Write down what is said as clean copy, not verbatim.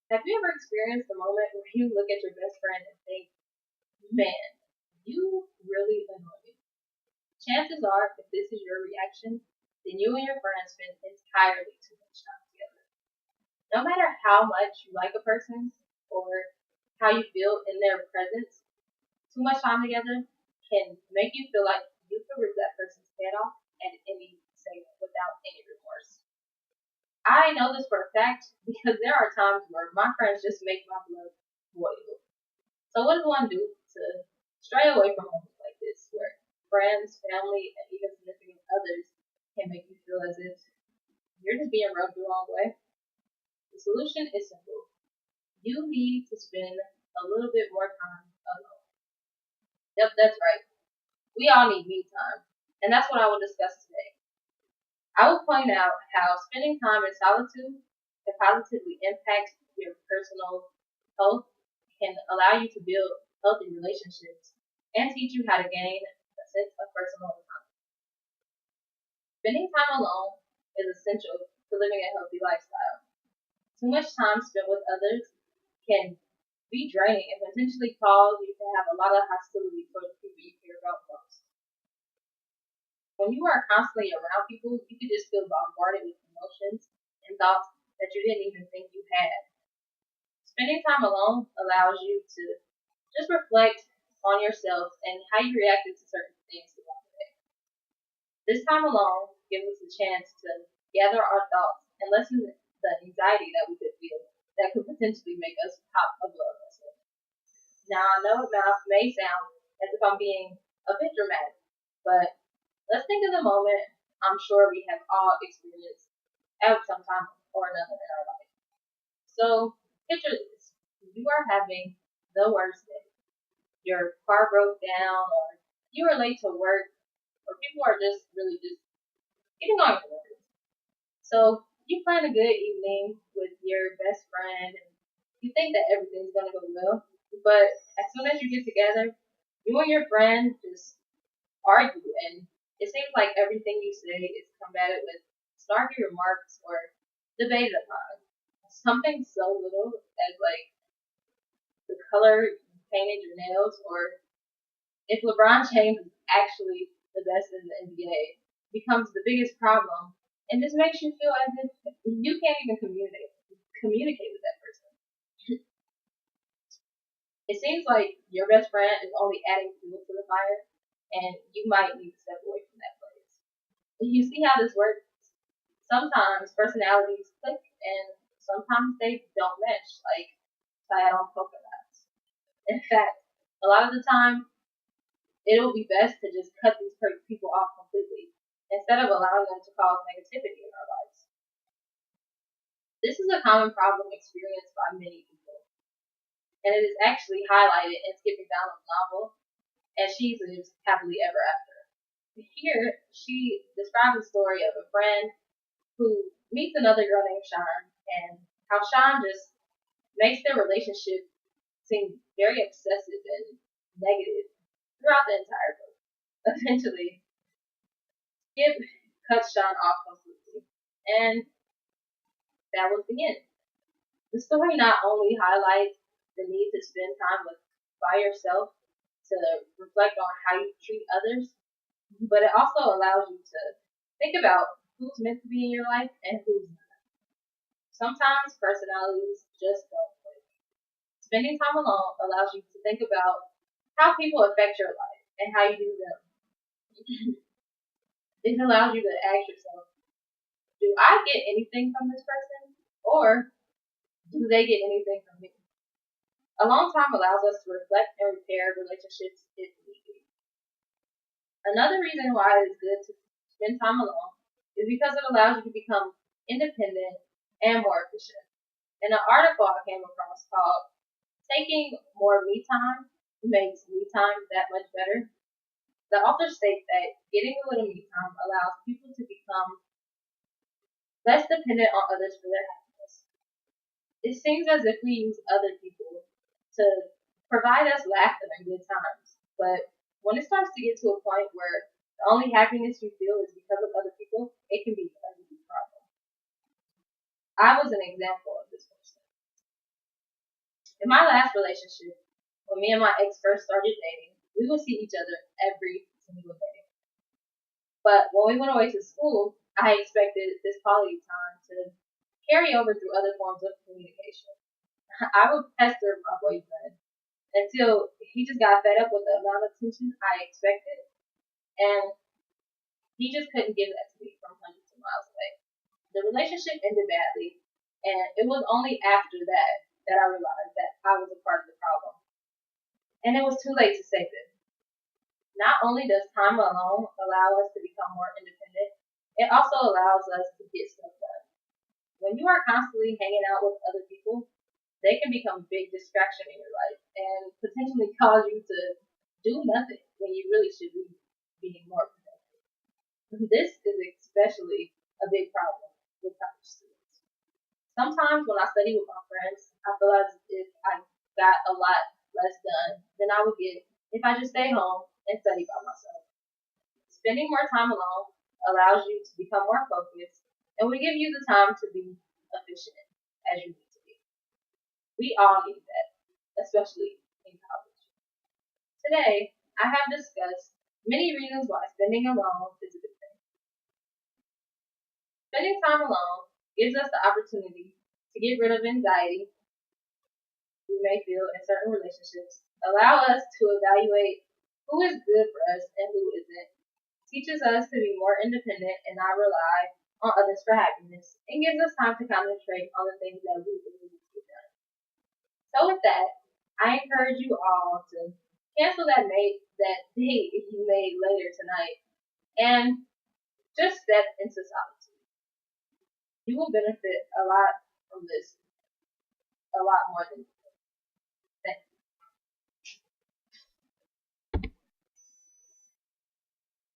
Have you ever experienced a moment where you look at your best friend and think, man, you really annoy me? Chances are, if this is your reaction, then you and your friend spend entirely too much time together. No matter how much you like a person or how you feel in their presence, too much time together can make you feel like you could rip that person's head off at any second without any remorse. I know this for a fact because there are times where my friends just make my blood boil. So what does one do to stray away from moments like this where friends, family, and even significant others can make you feel as if you're just being rubbed the wrong way? The solution is simple. You need to spend a little bit more time alone. Yep, that's right. We all need me time. And that's what I will discuss today. I will point out how spending time in solitude can positively impact your personal health, can allow you to build healthy relationships, and teach you how to gain a sense of personal autonomy. Spending time alone is essential to living a healthy lifestyle. Too much time spent with others can be draining and potentially cause you to have a lot of hostility towards the people you care about most. When you are constantly around people, you can just feel bombarded with emotions and thoughts that you didn't even think you had. Spending time alone allows you to just reflect on yourself and how you reacted to certain things throughout the day. This time alone gives us a chance to gather our thoughts and lessen the anxiety that we could feel that could potentially make us pop a blood vessel. Now, I know it may sound as if I'm being a bit dramatic, but let's think of the moment I'm sure we have all experienced at some time or another in our life. So, picture this. You are having the worst day. Your car broke down, or you are late to work, or people are just really just getting on your nerves. So, you plan a good evening with your best friend, and you think that everything's going to go well. But as soon as you get together, you and your friend just argue, and it seems like everything you say is combated with snarky remarks or debated upon. Something so little as like the color you painted your nails, or if LeBron James is actually the best in the NBA, becomes the biggest problem, and this makes you feel as if you can't even communicate with that person. It seems like your best friend is only adding fuel to the fire, and you might need to step away from that place. You see how this works? Sometimes personalities click, and sometimes they don't mesh, like tied on polka dots. In fact, a lot of the time, it'll be best to just cut these people off completely instead of allowing them to cause negativity in our lives. This is a common problem experienced by many people, and it is actually highlighted in Skipping Donald's novel, And She Lives Happily Ever After. Here, she describes the story of a friend who meets another girl named Sean, and how Sean just makes their relationship seem very obsessive and negative throughout the entire book. Eventually, Skip cuts Sean off completely, and that was the end. The story not only highlights the need to spend time by yourself to reflect on how you treat others, but it also allows you to think about who's meant to be in your life and who's not. Sometimes personalities just don't click. Spending time alone allows you to think about how people affect your life and how you do them. It allows you to ask yourself, do I get anything from this person? Or do they get anything from me? Alone time allows us to reflect and repair relationships if need be. Another reason why it is good to spend time alone is because it allows you to become independent and more efficient. In an article I came across called Taking More Me Time Makes Me Time That Much Better, the author states that getting a little me time allows people to become less dependent on others for their happiness. It seems as if we use other people to provide us laughter and good times, but when it starts to get to a point where the only happiness you feel is because of other people, it can be a huge problem. I was an example of this person. In my last relationship, when me and my ex first started dating, we would see each other every single day. But when we went away to school, I expected this quality time to carry over through other forms of communication. I would pester my boyfriend until he just got fed up with the amount of attention I expected, and he just couldn't give that to me from hundreds of miles away. The relationship ended badly, and it was only after that that I realized that I was a part of the problem, and it was too late to save it. Not only does time alone allow us to become more independent, it also allows us to get stuff done. When you are constantly hanging out with other people, they can become a big distraction in your life and potentially cause you to do nothing when you really should be being more productive. This is especially a big problem with college students. Sometimes when I study with my friends, I feel as if I got a lot less done than I would get if I just stay home and study by myself. Spending more time alone allows you to become more focused and will give you the time to be efficient as you need to be. We all need that, especially in college. Today, I have discussed many reasons why spending alone is a good thing. Spending time alone gives us the opportunity to get rid of anxiety we may feel in certain relationships, allow us to evaluate who is good for us and who isn't, teaches us to be more independent and not rely on others for happiness, and gives us time to concentrate on the things that we really need to get done. So with that, I encourage you all to cancel that date if you made later tonight and just step into solitude. You will benefit a lot from this, a lot more than you think.